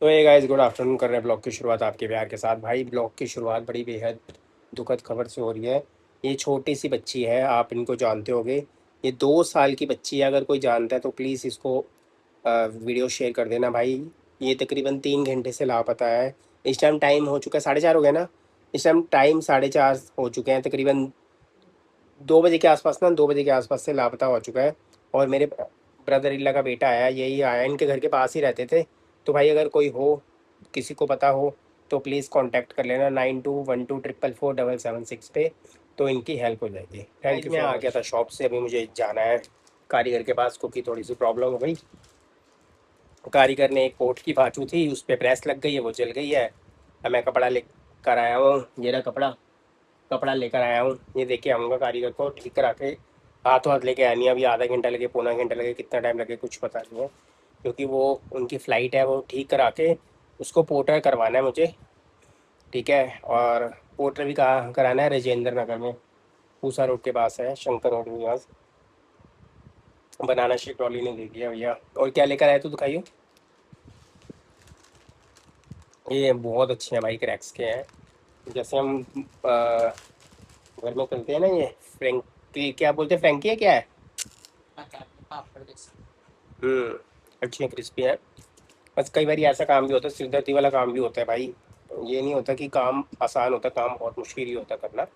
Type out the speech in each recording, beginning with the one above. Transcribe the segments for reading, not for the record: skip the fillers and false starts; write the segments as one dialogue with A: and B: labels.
A: तो ये guys good afternoon कर रहे हैं ब्लॉग की शुरुआत आपके प्यार के साथ। भाई ब्लॉग की शुरुआत बड़ी बेहद दुखद खबर से हो रही है। ये छोटी सी बच्ची है, आप इनको जानते होंगे। ये 2 साल की बच्ची है, अगर कोई जानता है तो प्लीज़ इसको वीडियो शेयर कर देना भाई। ये तकरीबन 3 घंटे से लापता है। इस टाइम टाइम हो चुका है 4:30 हो गया ना। इस टाइम टाइम 4:30 हो चुके हैं, तकरीबन 2 बजे के आसपास ना, 2 बजे के आसपास से लापता हो चुका है। और मेरे ब्रदर इल्ला का बेटा आया, यही आया, इनके घर के पास ही रहते थे। तो भाई अगर कोई हो, किसी को पता हो तो प्लीज़ कांटेक्ट कर लेना 9212444776 पे, तो इनकी हेल्प हो जाएगी। Thank you. मैं आ गया था शॉप से, अभी मुझे जाना है कारीगर के पास क्योंकि थोड़ी सी प्रॉब्लम हो गई। कारीगर ने एक कोट की बाजू थी, उस पर प्रेस लग गई है, वो जल गई है। अब मैं कपड़ा लेकर आया हूँ, ये रहा कपड़ा। कपड़ा लेकर आया हूँ, ये देके आऊँगा कारीगर को ठीक करा के। हाथों हाथ लेके आया नहीं, अभी आधा घंटा लगे, पौना घंटा लगे, कितना टाइम लगे कुछ पता नहीं है, क्योंकि वो उनकी फ़्लाइट है। वो ठीक करा के उसको पोर्टर करवाना है मुझे, ठीक है। और पोर्टर भी कहाँ कराना है, राजेंद्र नगर में, पूसा रोड के पास है, शंकर रोड के पास। बनाना शेक ट्रॉली ने दे दिया भैया। और क्या लेकर आए तो दिखाइयो। ये बहुत अच्छे हैं भाई, क्रैक्स के हैं। जैसे हम घर में चलते हैं ना, ये फ्रेंकी क्या बोलते हैं, फ्रेंकी है क्या है। हम्म, अच्छी है, क्रिस्पी है। बस कई बार ऐसा काम भी होता है, सिरदर्दी वाला काम भी होता है भाई। ये नहीं होता कि काम आसान होता, काम बहुत मुश्किल ही होता करना।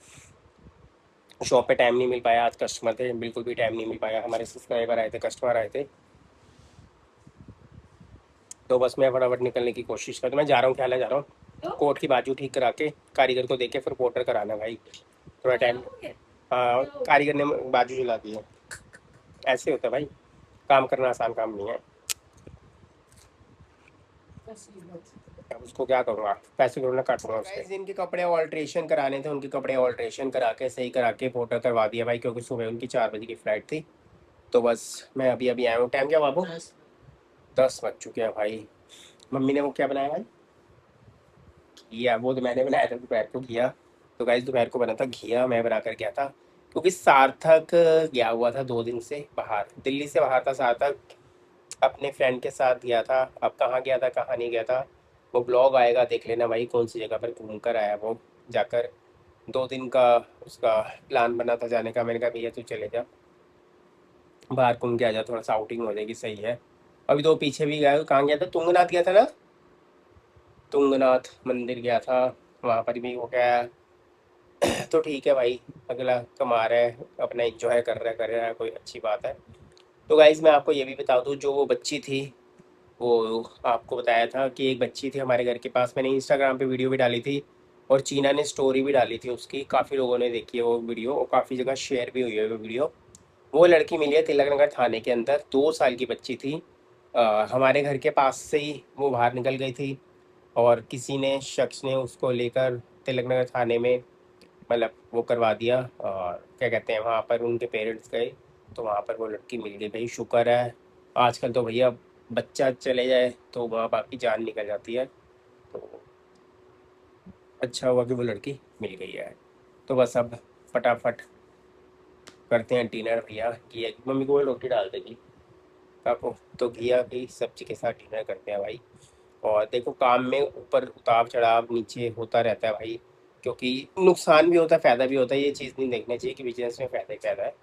A: शॉप पे टाइम नहीं मिल पाया, आज कस्टमर थे, बिल्कुल भी टाइम नहीं मिल पाया। हमारे सब्सक्राइबर आए थे, कस्टमर आए थे, तो बस मैं फटाफट निकलने की कोशिश कर, तो मैं जा रहा हूँ, ख्याल है जा रहा हूँ कोट की बाजू ठीक करा के कारीगर को देके फिर पोर्टर कराना भाई, थोड़ा टाइम। हाँ, कारीगर ने बाजू जला दी है। ऐसे होता है भाई, काम करना आसान काम नहीं है। अब उसको क्या करूँगा, पैसे थोड़ा ना काटूंगा उसके। गाइस इनके कपड़े ऑल्ट्रेशन कराने थे, उनके कपड़े ऑल्ट्रेशन करा के सही करा के पोर्टर करवा दिया भाई, क्योंकि सुबह उनकी 4 बजे की फ़्लाइट थी। तो बस मैं अभी अभी आया हूँ। टाइम क्या बाबू, 10 बज चुके हैं भाई। मम्मी ने वो क्या बनाया भाई, घिया। वो तो मैंने बनाया था दोपहर को, घिया। तो गाइस दोपहर को बना था घिया, मैं बना कर गया था, क्योंकि सार्थक गया हुआ था 2 दिन से बाहर, दिल्ली से बाहर था सार्थक, अपने फ्रेंड के साथ गया था। अब कहाँ गया था कहाँ नहीं गया था, वो ब्लॉग आएगा, देख लेना भाई कौन सी जगह पर घूम कर आया वो जाकर। 2 दिन का उसका प्लान बना था जाने का, मैंने कहा भैया तू चले जा, बाहर घूम के आ जा, थोड़ा सा आउटिंग हो जाएगी, सही है। अभी तो पीछे भी गया, कहाँ गया था, तुंगनाथ गया था ना, तुंगनाथ मंदिर गया था, वहाँ पर भी हो गया। तो ठीक है भाई, अगला कमा रहा है, अपना एंजॉय कर रहा है, कोई अच्छी बात है। तो गाइज़ मैं आपको ये भी बता दूँ, जो वो बच्ची थी, वो आपको बताया था कि एक बच्ची थी हमारे घर के पास, मैंने इंस्टाग्राम पे वीडियो भी डाली थी, और चीना ने स्टोरी भी डाली थी उसकी, काफ़ी लोगों ने देखी है वो वीडियो, और काफ़ी जगह शेयर भी हुई है वो वीडियो। वो लड़की मिली है तिलक नगर थाने के अंदर, 2 साल की बच्ची थी। हमारे घर के पास से ही वो बाहर निकल गई थी, और किसी ने शख्स ने उसको लेकर तिलक नगर थाने में, मतलब वो करवा दिया, और क्या कहते हैं, वहाँ पर उनके पेरेंट्स गए, तो वहाँ पर वो लड़की मिल गई भाई, शुक्र है। आजकल तो भैया बच्चा चले जाए तो माँ बाप की जान निकल जाती है, तो अच्छा हुआ कि वो लड़की मिल गई है। तो बस अब फटाफट करते हैं डिनर भैया, घिया मम्मी को वो रोटी डाल देगी काको, तो घिया की सब्जी के साथ डिनर करते हैं भाई। और देखो काम में ऊपर उतार चढ़ाव नीचे होता रहता है भाई, क्योंकि नुकसान भी होता है फ़ायदा भी होता है, ये चीज़ नहीं देखना चाहिए कि बिजनेस में फ़ायदा ही फ़ायदा है।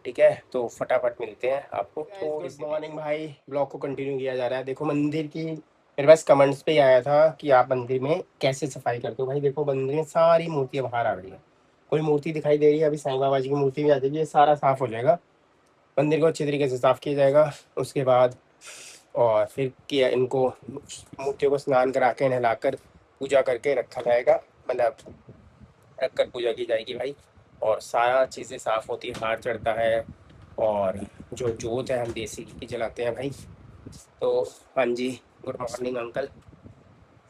A: ठीक है, तो फटाफट मिलते हैं आपको थोड़ी सी। गुड मॉर्निंग भाई, ब्लॉग को कंटिन्यू किया जा रहा है। देखो मंदिर की, मेरे पास कमेंट्स पे ही आया था कि आप मंदिर में कैसे सफाई करते हो। भाई देखो मंदिर में सारी मूर्तियाँ बाहर आ रही है, कोई मूर्ति दिखाई दे रही है, अभी साईं बाबा जी की मूर्ति भी आ जाएगी, ये सारा साफ़ हो जाएगा, मंदिर को अच्छी तरीके से साफ़ किया जाएगा। उसके बाद और फिर किया, इनको मूर्तियों को स्नान करा के नहलाकर पूजा करके रखा जाएगा, मतलब रख कर पूजा की जाएगी भाई। और सारा चीज़ें साफ़ होती है, हार चढ़ता है, और जो जोत है हम देसी घी की जलाते हैं भाई। तो हाँ जी, गुड मॉर्निंग अंकल।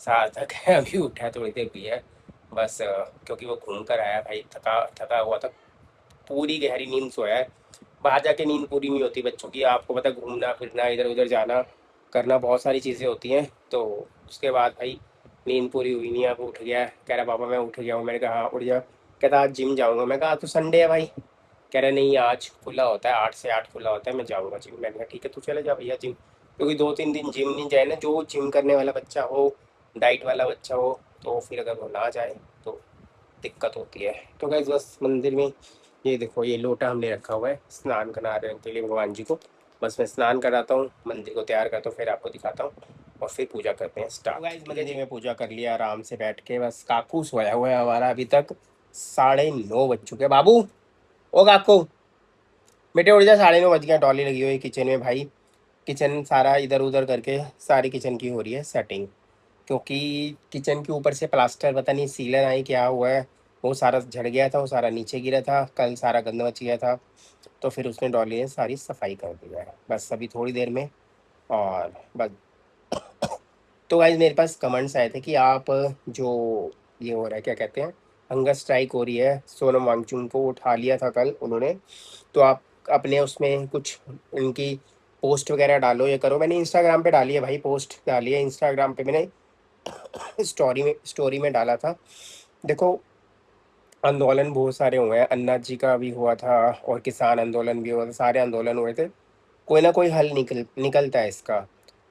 A: सार्थक है, अभी उठा है, थोड़ी देर हुई है बस, क्योंकि वो घूम कर आया भाई, थका थका हुआ था, पूरी गहरी नींद सोया है। बाहर जाके नींद पूरी नहीं होती बच्चों की, आपको पता, घूमना फिरना इधर उधर जाना करना, बहुत सारी चीज़ें होती हैं। तो उसके बाद भाई नींद पूरी हुई नहीं है, अब उठ गया है, कह रहा पापा मैं उठ गया हूँ, मैंने कहा हाँ उठ जा, कहता आज जिम जाऊँगा, मैं कहा आज तो संडे है भाई, कह रहा नहीं आज खुला होता है, 8 से 8 खुला होता है, मैं जाऊँगा जिम। मैंने कहा ठीक है तू चले जा भैया जिम। क्योंकि 2-3 दिन जिम नहीं जाए ना, जो जिम करने वाला बच्चा हो, डाइट वाला बच्चा हो, तो फिर अगर वो ना जाए तो दिक्कत होती है। तो गाइस बस मंदिर में ये देखो, ये लोटा हमने रखा हुआ है स्नान कराने के लिए भगवान जी को। बस मैं स्नान कराता हूँ, मंदिर को तैयार करता हूँ, फिर आपको दिखाता हूँ और फिर पूजा करते हैं स्टार्ट। तो गाइस मंदिर में पूजा कर लिया आराम से बैठ के। बस काकू सोया हुआ है हमारा, अभी तक 9:30 बज चुके हैं। बाबू, ओ काकू बेटे उठ जा, 9:30 बज गया। डॉली लगी हुई है किचन में भाई। किचन सारा इधर उधर करके सारी किचन की हो रही है सेटिंग, क्योंकि किचन के ऊपर से प्लास्टर पता नहीं सीलन आई क्या हुआ है, वो सारा झड़ गया था, वो सारा नीचे गिरा था, कल सारा गंद मच गया था। तो फिर उसने डॉली ने सारी सफाई कर दिया है बस अभी थोड़ी देर में। और बस, तो गाइज मेरे पास कमेंट्स आए थे कि आप जो ये हो रहा है क्या कहते हैं, हंगर स्ट्राइक हो रही है, सोनम वांगचुक को उठा लिया था कल उन्होंने, तो आप अपने उसमें कुछ उनकी पोस्ट वगैरह डालो, ये करो। मैंने इंस्टाग्राम पे डाली है भाई, पोस्ट डाली है इंस्टाग्राम पे मैंने, स्टोरी में डाला था। देखो, आंदोलन बहुत सारे हुए हैं, अन्ना जी का भी हुआ था और किसान आंदोलन भी हुआ था, सारे आंदोलन हुए थे। कोई ना कोई हल निकलता है इसका,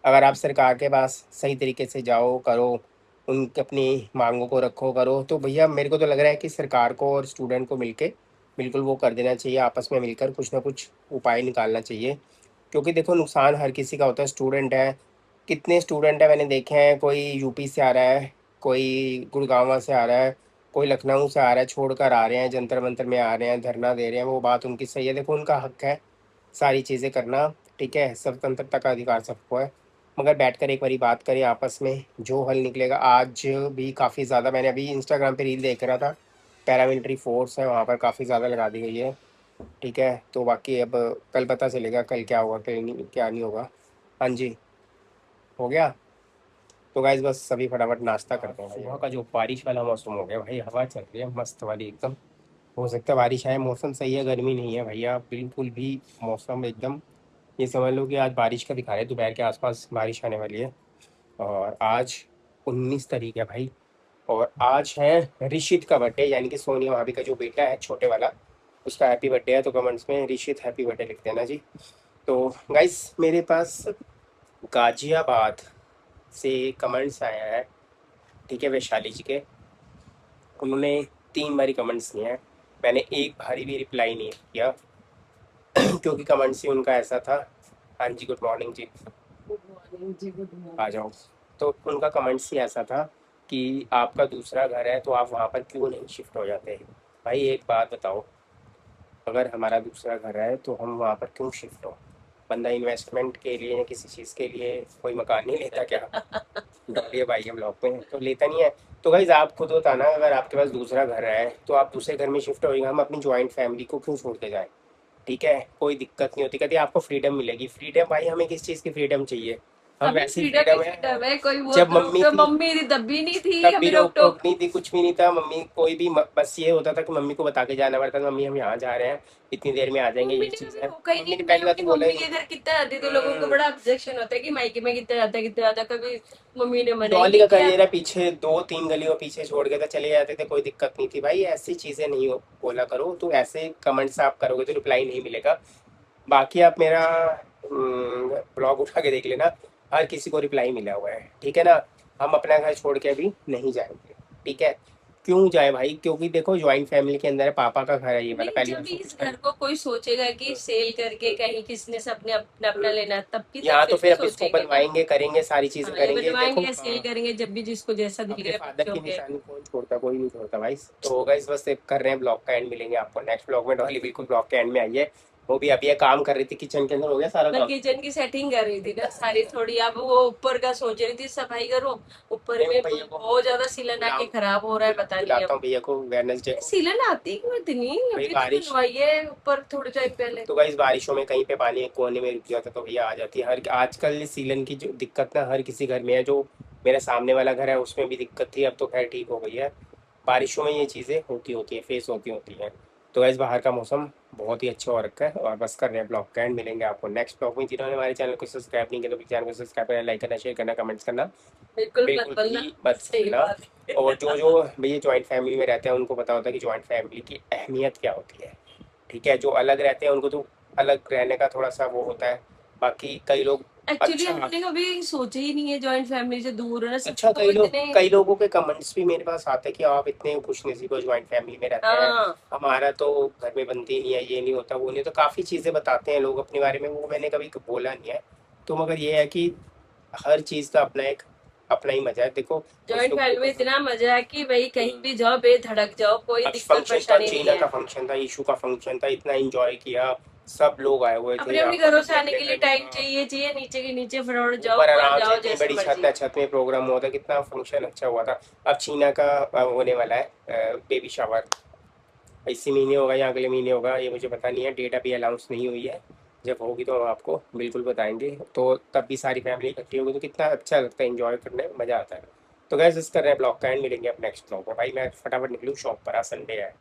A: अगर आप सरकार के पास सही तरीके से जाओ, करो, उनकी अपनी मांगों को रखो, करो, तो भैया मेरे को तो लग रहा है कि सरकार को और स्टूडेंट को मिलके बिल्कुल वो कर देना चाहिए, आपस में मिलकर कुछ ना कुछ उपाय निकालना चाहिए। क्योंकि देखो, नुकसान हर किसी का होता है। स्टूडेंट है, कितने स्टूडेंट है मैंने देखे हैं, कोई यूपी से आ रहा है, कोई गुड़गांव से आ रहा है, कोई लखनऊ से आ रहा है, छोड़कर आ रहे हैं, जंतर मंतर में आ रहे हैं, धरना दे रहे हैं, वो बात उनकी सही है, देखो उनका हक है सारी चीज़ें करना, ठीक है, स्वतंत्रता का अधिकार सबको है। मगर बैठकर एक बारी बात करें आपस में, जो हल निकलेगा। आज भी काफ़ी ज़्यादा, मैंने अभी इंस्टाग्राम पे रील देख रहा था, पैरामिलिट्री फोर्स है वहाँ पर काफ़ी ज़्यादा लगा दी गई है, ठीक है। तो बाकी अब कल पता चलेगा कल क्या होगा, क्या नहीं होगा। हाँ जी, हो गया। तो गाइज बस सभी फटाफट नाश्ता करते हैं। सुबह का जो बारिश वाला मौसम हो गया भाई, हवा चल रही है मस्त वाली एकदम। हो सकता है बारिश आए, मौसम सही है, गर्मी नहीं है भैया बिल्कुल भी, मौसम एकदम, ये समझ लो कि आज बारिश का दिखा रहे हैं, दोपहर के आसपास बारिश आने वाली है। और आज 19 तारीख है भाई, और आज है ऋषित का बर्थडे, यानी कि सोनिया भाभी का जो बेटा है छोटे वाला, उसका हैप्पी बर्थडे है। तो कमेंट्स में ऋषित हैप्पी बर्थडे लिख देना जी। तो गाइस मेरे पास गाजियाबाद से कमेंट्स आया है, ठीक है, वैशाली जी के। उन्होंने 3 बारी कमेंट्स किए हैं, मैंने एक बारी भी रिप्लाई नहीं किया क्योंकि कमेंट्स ही उनका ऐसा था। हाँ जी, गुड मॉर्निंग जी,
B: गुड मॉर्निंग जी, गुड
A: आ
B: मॉर्निंग।
A: जाओ। तो उनका कमेंट्स ही ऐसा था कि आपका दूसरा घर है तो आप वहाँ पर क्यों नहीं शिफ्ट हो जाते। भाई एक बात बताओ, अगर हमारा दूसरा घर है तो हम वहाँ पर क्यों शिफ्ट हो। बंदा इन्वेस्टमेंट के लिए या किसी चीज़ के लिए कोई मकान नहीं लेता क्या। डॉलिए भाई हम ब्लॉक में तो लेता नहीं है। तो भाई आप खुद बताना, अगर आपके पास दूसरा घर है तो आप दूसरे घर में शिफ्ट होएंगे, हम अपनी जॉइंट फैमिली को क्यों छोड़ के जाएं। ठीक है, कोई दिक्कत नहीं होती, कहती आपको फ्रीडम मिलेगी। फ्रीडम भाई, हमें किस चीज़ की फ्रीडम चाहिए, हम
B: हमें
A: वैसी
B: फ्रीडम ही
A: फ्रीडम है।
B: फ्रीडम है, कोई वो
A: जब
B: रोक
A: मम्मी
B: टोक,
A: थी
B: मम्मी थी तब भी नहीं थी
A: तब भी
B: हमें रोक
A: रोक टोक
B: टोक।
A: नहीं थी, कुछ भी नहीं था। मम्मी कोई भी बस ये होता था कि मम्मी को बता के जाना पड़ता था, मम्मी हम यहाँ जा रहे हैं, इतनी देर में आ जाएंगे,
B: मम्मी
A: ये
B: ने
A: चीज़
B: कभी
A: है।
B: रोका ही
A: मम्मी ने
B: नहीं। मैं
A: पहली बात तो
B: अपनी
A: बोला ही
B: मम्मी
A: नहीं।
B: के घर कितना जाती, तो लोगों को बड़ा ऑब्जेक्शन होता है कि मायके में कितना जाता, कभी मम्मी ने मना ही
A: डॉली
B: नहीं
A: का
B: किया।
A: करियर है पीछे, 2-3 गलियों पीछे छोड़ के तो चले जाते थे, कोई दिक्कत नहीं थी भाई। ऐसी चीज़ें नहीं बोला करो, तो ऐसे कमेंट्स आप करोगे तो रिप्लाई नहीं मिलेगा। बाकी आप मेरा ब्लॉग उठा के देख लेना, हर किसी को रिप्लाई मिला हुआ है, ठीक है ना। हम अपना घर छोड़ के अभी नहीं जाएंगे, ठीक है। क्यों जाए भाई, क्योंकि देखो ज्वाइंट फैमिली के अंदर है, पापा का घर है ये वाला,
B: नहीं,
A: पहली
B: जब
A: बार
B: भी इस
A: सोचना
B: घर को कोई सोचेगा कि सेल करके कहीं किसने से अपने अपना अपना
A: है।
B: लेना है, तब
A: यहाँ तो
B: फिर
A: फिर
B: भी
A: अब इसको
B: सोचेंगे ना।
A: बनवाएंगे, करेंगे, सारी चीजें
B: हाँ, ये
A: करेंगे, देखो।
B: बनवाएंगे या सेल
A: हाँ,
B: करेंगे, जब भी जिसको जैसा दिल
A: अपने
B: करे
A: फादर की
B: बेचोगे।
A: निशानी कौन छोड़ता, कोई नहीं छोड़ता भाई। तो गाइस बस एक कर रहे हैं, ब्लॉग का एंड मिलेंगे आपको नेक्स्ट ब्लॉग में। डॉली बिल्कुल ब्लॉग के एंड में आई है, वो भी अभी ये काम कर रही थी किचन के अंदर। हो गया सारा
B: मैं
A: काम।
B: किचन की सेटिंग कर रही थी ना सारी, थोड़ी अब वो ऊपर का सोच रही थी सफाई करूं। ऊपर
A: नहीं,
B: में
A: भैया को
B: बहुत ज्यादा सिलन आके
A: बुलाओ,
B: खराब हो रहा है, पता नहीं
A: बुलाता
B: अब।
A: हूँ भैया को वेडनेसडे को।
B: सिलन आती क्यों इतनी,
A: भाई
B: अभी तो
A: बारिश,
B: बनवाई है ऊपर थोड़े टाइम पहले।
A: तो गाइस बारिशों में कहीं पे पानी एक कोने में रुक जाता तो भैया आ जाती है। हर आजकल सीलन की जो दिक्कत ना हर किसी घर में है, जो मेरे सामने वाला घर है उसमें भी दिक्कत थी, अब तो खैर ठीक हो गई है। बारिशों में ये चीज़ें होती है, फेस होती हैं। तो गाइस बाहर का मौसम बहुत ही अच्छा हो रखा है, और बस कर रहे हैं ब्लॉग का एंड। मिलेंगे आपको नेक्स्ट ब्लॉग में। जिन्होंने हमारे चैनल को सब्सक्राइब नहीं किया तो चैनल को सब्सक्राइब करना, लाइक करना, शेयर करना, कमेंट्स करना
B: बिल्कुल मत
A: बिल्कुल
B: बोलना।
A: भी मत
B: सही
A: भूलना।
B: बात है।
A: और जो जो भैया जॉइंट फैमिली में रहते हैं उनको पता होता है कि जॉइंट फैमिली की अहमियत क्या होती है, ठीक है। जो अलग रहते हैं उनको तो अलग रहने का थोड़ा सा वो होता है। बाकी कई लोग
B: एक्चुअली
A: अच्छा
B: हमने कभी सोचा ही नहीं है जॉइंट फैमिली से दूर रहना, सब
A: अच्छा,
B: तो इतने।
A: कई लोगों के कमेंट्स भी मेरे पास आते हैं कि आप इतने खुशनसीब हो, ज्वाइंट फैमिली में रहते हैं,
B: हाँ,
A: हमारा तो घर में बनती नहीं है, ये नहीं होता, वो नहीं, तो काफ़ी चीज़ें बताते हैं लोग अपने बारे में, वो मैंने कभी बोला नहीं है। तो मगर ये है कि हर चीज़ का अपना ही मजा है, देखो कुछ
B: जॉइंट
A: लोगों
B: फैमिली
A: को
B: में
A: पसंद।
B: इतना मजा है कि भाई कहीं
A: हम्म,
B: भी जाओ बेधड़क जाओ, कोई
A: आज
B: दिक्कत
A: फंक्शन था,
B: परेशानी नहीं
A: जीना
B: है।
A: का फंक्शन था, ईशू का फंक्शन था, इतना एंजॉय किया, सब लोग आए हुए थे,
B: अपने अपने
A: आपस
B: घरों
A: में
B: से आने
A: अपने
B: के लिए
A: घरों
B: टाइम
A: का,
B: चाहिए चाहिए, नीचे के नीचे फटाफट जाओ,
A: ऊपर
B: ऊपर
A: आराम से
B: जाओ
A: इतनी
B: जैसे
A: बड़ी छत
B: मर्जी।
A: है, छत में प्रोग्राम हुआ था, कितना फंक्शन अच्छा हुआ था। अब चीना का होने वाला है बेबी शावर, इसी महीने होगा या अगले महीने होगा, ये मुझे पता नहीं है, डेट अभी अनाउंस नहीं हुई है। जब होगी तो आपको बिल्कुल बताएंगे, तो तब भी सारी फैमिली इकट्ठी होगी, तो कितना अच्छा लगता है, एंजॉय करने में मज़ा आता है। तो गैस इस कर रहे हैं ब्लॉग का एंड, मिलेंगे अब नेक्स्ट ब्लॉग में। भाई मैं फटाफट निकलूँ शॉप पर, आज संडे है।